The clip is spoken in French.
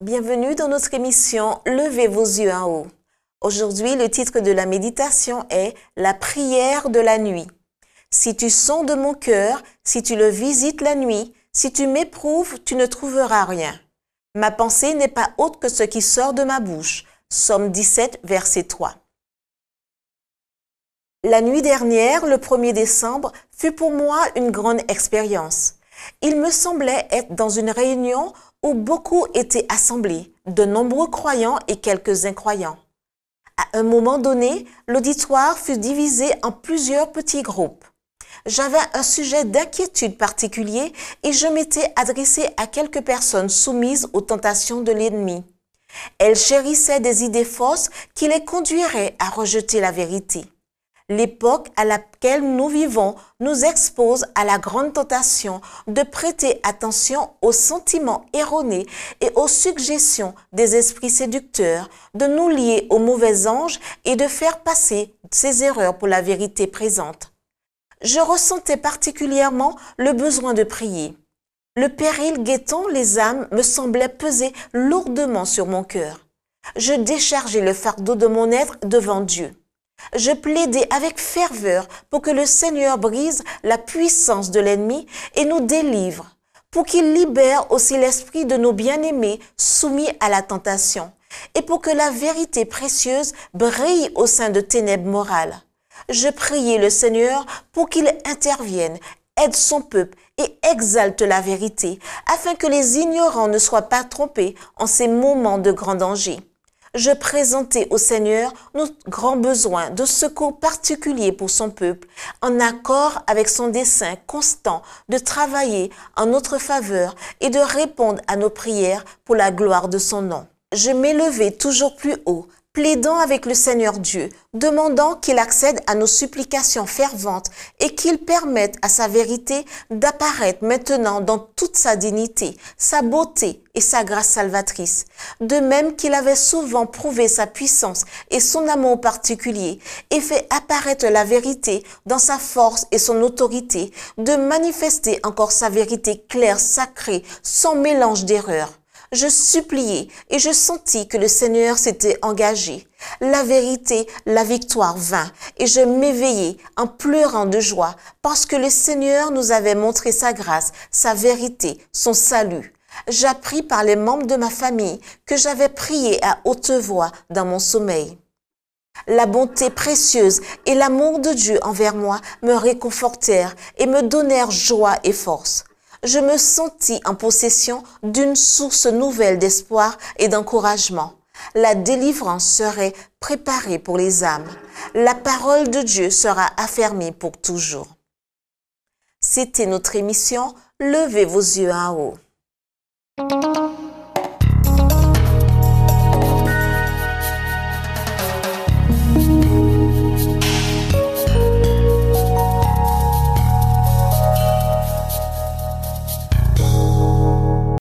Bienvenue dans notre émission « Levez vos yeux en haut ». Aujourd'hui, le titre de la méditation est « La prière de la nuit ». Si tu sondes mon cœur, si tu le visites la nuit, si tu m'éprouves, tu ne trouveras rien. Ma pensée n'est pas autre que ce qui sort de ma bouche. Psaume 17, verset 3. La nuit dernière, le 1er décembre, fut pour moi une grande expérience. Il me semblait être dans une réunion où beaucoup étaient assemblés, de nombreux croyants et quelques incroyants. À un moment donné, l'auditoire fut divisé en plusieurs petits groupes. J'avais un sujet d'inquiétude particulier et je m'étais adressé à quelques personnes soumises aux tentations de l'ennemi. Elles chérissaient des idées fausses qui les conduiraient à rejeter la vérité. L'époque à laquelle nous vivons nous expose à la grande tentation de prêter attention aux sentiments erronés et aux suggestions des esprits séducteurs, de nous lier aux mauvais anges et de faire passer ces erreurs pour la vérité présente. Je ressentais particulièrement le besoin de prier. Le péril guettant les âmes me semblait peser lourdement sur mon cœur. Je déchargeais le fardeau de mon être devant Dieu. Je plaidais avec ferveur pour que le Seigneur brise la puissance de l'ennemi et nous délivre, pour qu'il libère aussi l'esprit de nos bien-aimés soumis à la tentation, et pour que la vérité précieuse brille au sein de ténèbres morales. Je priais le Seigneur pour qu'il intervienne, aide son peuple et exalte la vérité, afin que les ignorants ne soient pas trompés en ces moments de grand danger. Je présentais au Seigneur nos grands besoins de secours particuliers pour son peuple, en accord avec son dessein constant de travailler en notre faveur et de répondre à nos prières pour la gloire de son nom. Je m'élevais toujours plus haut, plaidant avec le Seigneur Dieu, demandant qu'il accède à nos supplications ferventes et qu'il permette à sa vérité d'apparaître maintenant dans toute sa dignité, sa beauté et sa grâce salvatrice. De même qu'il avait souvent prouvé sa puissance et son amour particulier et fait apparaître la vérité dans sa force et son autorité, de manifester encore sa vérité claire, sacrée, sans mélange d'erreurs. Je suppliais et je sentis que le Seigneur s'était engagé. La vérité, la victoire vint et je m'éveillai en pleurant de joie parce que le Seigneur nous avait montré sa grâce, sa vérité, son salut. J'appris par les membres de ma famille que j'avais prié à haute voix dans mon sommeil. La bonté précieuse et l'amour de Dieu envers moi me réconfortèrent et me donnèrent joie et force. Je me sentis en possession d'une source nouvelle d'espoir et d'encouragement. La délivrance serait préparée pour les âmes. La parole de Dieu sera affermie pour toujours. C'était notre émission « Levez vos yeux en haut ».